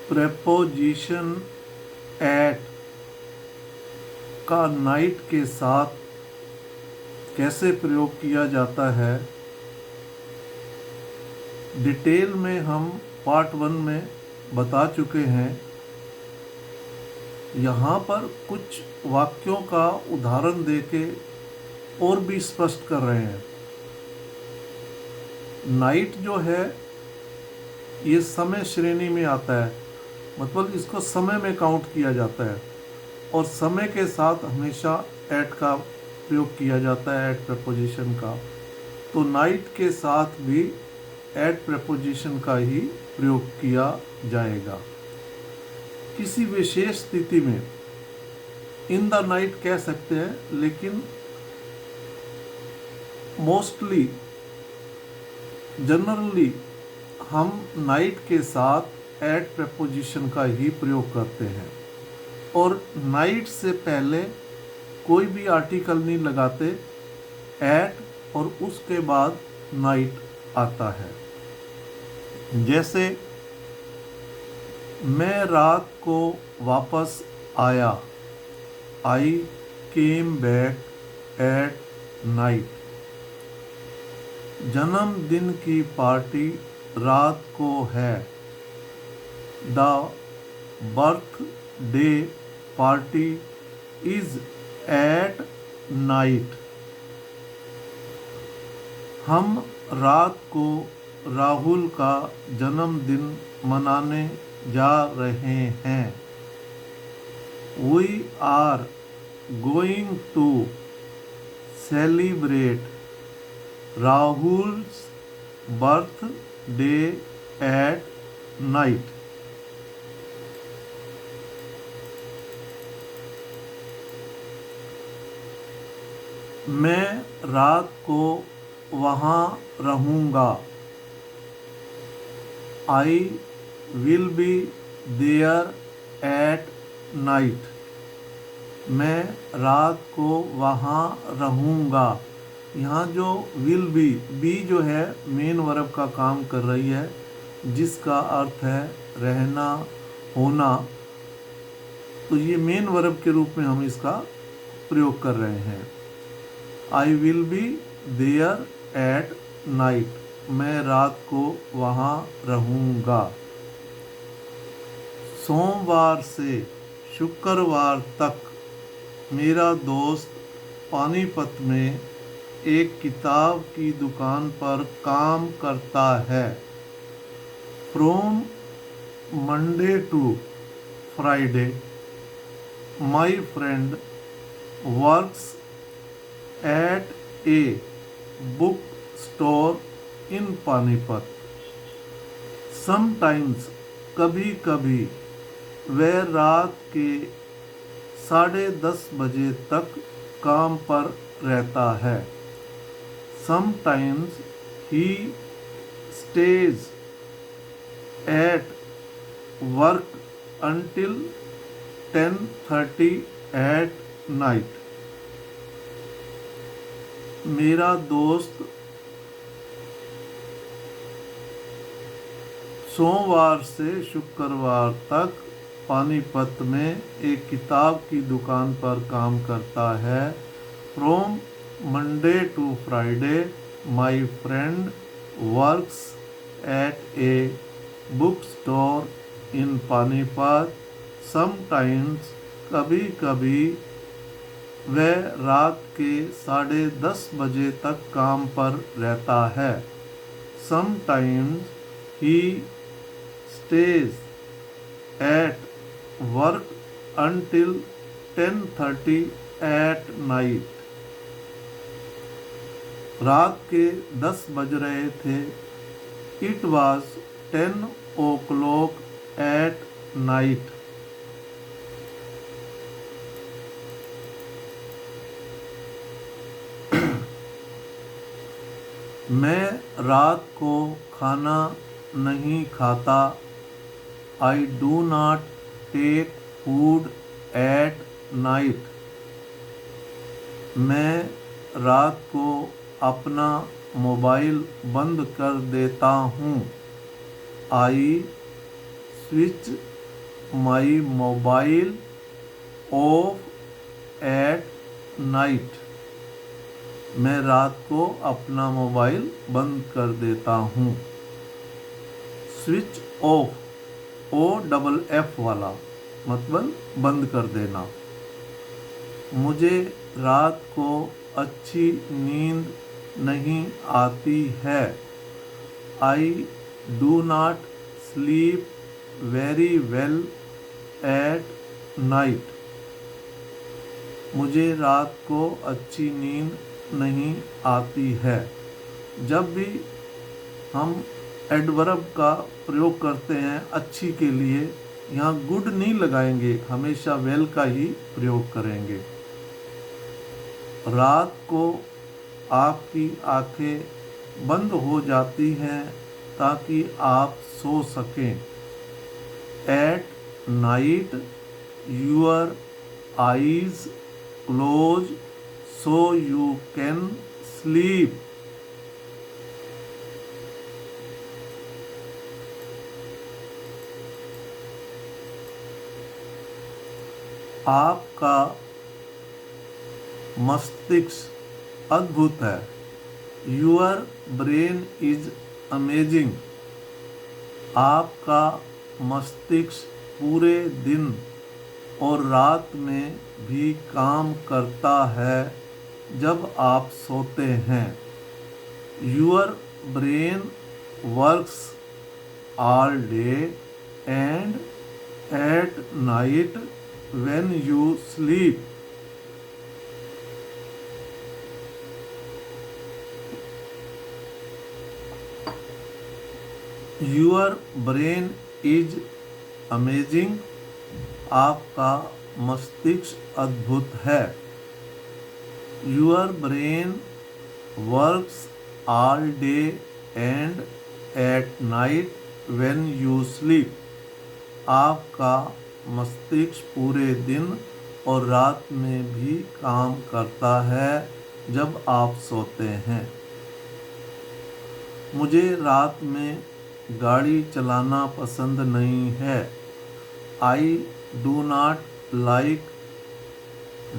Preposition eight का night के साथ कैसे प्रयोग किया जाता है, डिटेल में हम पार्ट 1 में बता चुके हैं। यहाँ पर कुछ वाक्यों का उदाहरण देके और भी स्पष्ट कर रहे हैं। नाइट जो है ये समय श्रेणी में आता है, मतलब इसको समय में काउंट किया जाता है और समय के साथ हमेशा एट का प्रयोग किया जाता है, एट प्रपोजिशन का। तो नाइट के साथ भी एट प्रपोजिशन का ही प्रयोग किया जाएगा। किसी विशेष स्थिति में इन द नाइट कह सकते हैं, लेकिन मोस्टली जनरली हम नाइट के साथ एट प्रपोजिशन का ही प्रयोग करते हैं और नाइट से पहले कोई भी आर्टिकल नहीं लगाते, एट और उसके बाद नाइट आता है। जैसे मैं रात को वापस आया, आई केम बैक एट नाइट। जन्मदिन की पार्टी रात को है, the birthday party is at night. हम रात को राहुल का जन्मदिन मनाने जा रहे हैं, we are going to celebrate Rahul's birthday at night. मैं रात को वहाँ रहूँगा, I will be there at night. मैं रात को वहाँ रहूँगा। यहाँ जो विल बी जो है मेन वर्ब का काम कर रही है, जिसका अर्थ है रहना, होना। तो ये मेन वर्ब के रूप में हम इसका प्रयोग कर रहे हैं। I will be there at night, मैं रात को वहाँ रहूँगा। सोमवार से शुक्रवार तक मेरा दोस्त पानीपत में एक किताब की दुकान पर काम करता है। From Monday to Friday my friend works at a book store in Panipat. Sometimes, कभी कभी, वह रात के 10:30 बजे तक काम पर रहता है। Sometimes he stays at work until 10:30 at night. मेरा दोस्त सोमवार से शुक्रवार तक पानीपत में एक किताब की दुकान पर काम करता है। From Monday to Friday, my friend works at a bookstore in Panipat. Sometimes, कभी कभी, वह रात के 10:30 बजे तक काम पर रहता है। Sometimes he stays at work until 10:30 at night. रात के 10 बज रहे थे। It was 10 o'clock at night. मैं रात को खाना नहीं खाता, I do not take food at night. मैं रात को अपना मोबाइल बंद कर देता हूँ, I switch my mobile off at night. मैं रात को अपना मोबाइल बंद कर देता हूँ। स्विच ऑफ, OFF वाला मतलब बंद कर देना। मुझे रात को अच्छी नींद नहीं आती है। आई do not sleep very well at night. मुझे रात को अच्छी नींद नहीं आती है। जब भी हम एडवर्ब का प्रयोग करते हैं अच्छी के लिए, यहाँ गुड नहीं लगाएंगे, हमेशा वेल का ही प्रयोग करेंगे। रात को आपकी आंखें बंद हो जाती हैं ताकि आप सो सकें। At night your eyes close so you can sleep. आपका मस्तिष्क अद्भुत है। Your brain is amazing. आपका मस्तिष्क पूरे दिन और रात में भी काम करता है जब आप सोते हैं। Your brain works all day and at night when you sleep। Your brain is amazing। आपका मस्तिष्क अद्भुत है। Your brain works all day and at night when you sleep। आपका मस्तिष्क पूरे दिन और रात में भी काम करता है जब आप सोते हैं। मुझे रात में गाड़ी चलाना पसंद नहीं है। आई do not like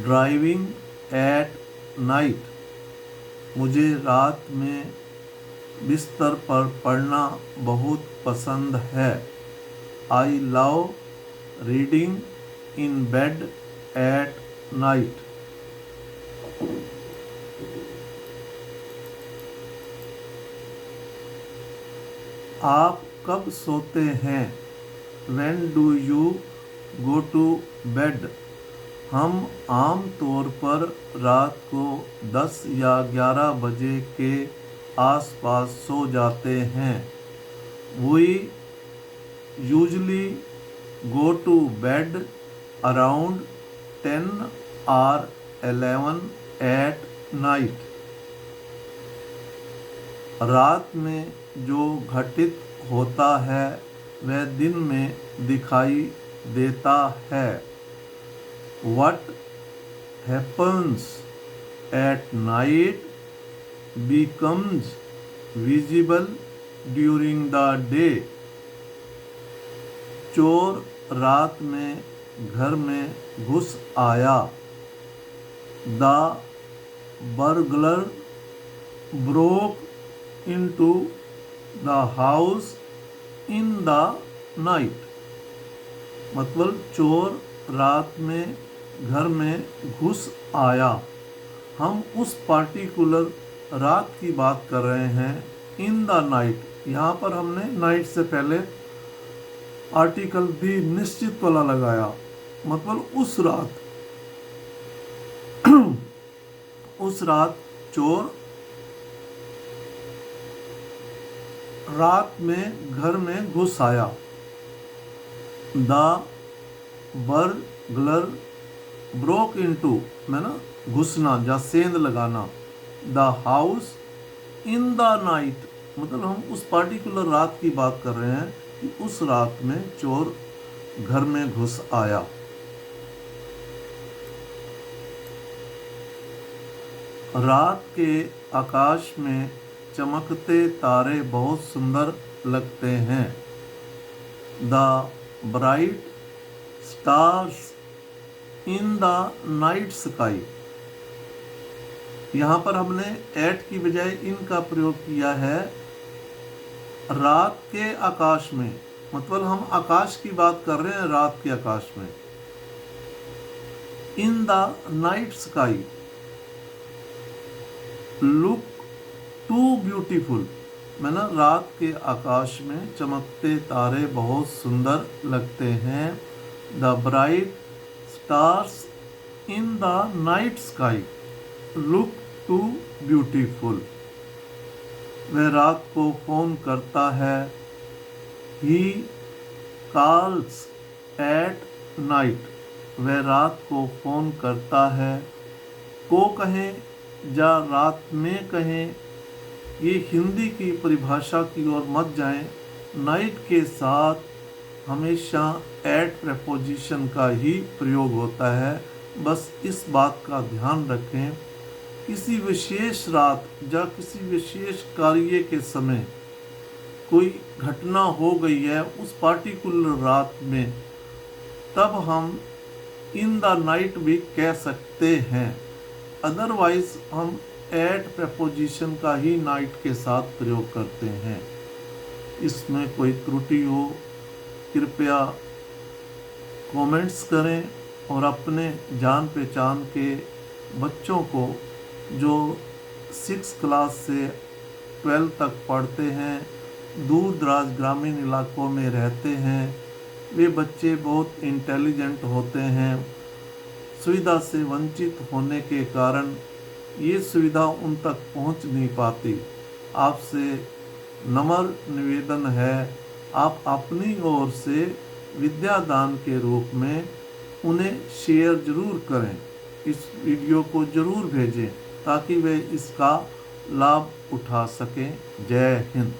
driving at night. मुझे रात में बिस्तर पर पढ़ना बहुत पसंद है। I love reading in bed at night. आप कब सोते हैं? When do you go to bed? हम आम तौर पर रात को 10 या 11 बजे के आसपास सो जाते हैं। We usually go to bed around 10 or 11 at night। रात में जो घटित होता है वह दिन में दिखाई देता है। What happens at night becomes visible during the day। चोर रात में घर में घुस आया। The burglar broke into the house in the night। मतलब चोर रात में घर में घुस आया। हम उस पार्टिकुलर रात की बात कर रहे हैं, इन द नाइट। यहाँ पर हमने नाइट से पहले आर्टिकल भी निश्चित वाला लगाया, मतलब उस रात उस रात चोर रात में घर में घुस आया। द burglar broke into में ना घुसना या सेंध लगाना। The house in the night मतलब हम उस पार्टिकुलर रात की बात कर रहे हैं कि उस रात में चोर घर में घुस आया। रात के आकाश में चमकते तारे बहुत सुंदर लगते हैं। The bright stars in the night sky. यहाँ पर हमने एट की बजाय इन का प्रयोग किया है। रात के आकाश में, मतलब हम आकाश की बात कर रहे हैं, रात के आकाश में। In the night sky look too beautiful, मैं ना रात के आकाश में चमकते तारे बहुत सुंदर लगते हैं। The bright stars in the night sky look too beautiful. वह रात को फोन करता है। ही कॉल्स एट नाइट, वह रात को फोन करता है। को कहें या रात में कहें, ये हिंदी की परिभाषा की ओर मत जाएं। नाइट के साथ हमेशा एट प्रेपोजिशन का ही प्रयोग होता है, बस इस बात का ध्यान रखें। किसी विशेष रात या किसी विशेष कार्य के समय कोई घटना हो गई है उस पार्टिकुलर रात में, तब हम इन द नाइट भी कह सकते हैं। अदरवाइज हम एट प्रेपोजिशन का ही नाइट के साथ प्रयोग करते हैं। इसमें कोई त्रुटि हो कृपया कमेंट्स करें, और अपने जान पहचान के बच्चों को जो 6 क्लास से 12 तक पढ़ते हैं, दूर दराज ग्रामीण इलाकों में रहते हैं, वे बच्चे बहुत इंटेलिजेंट होते हैं। सुविधा से वंचित होने के कारण ये सुविधा उन तक पहुंच नहीं पाती। आपसे नम्र निवेदन है, आप अपनी ओर से विद्यादान के रूप में उन्हें शेयर जरूर करें, इस वीडियो को जरूर भेजें ताकि वे इसका लाभ उठा सकें। जय हिंद।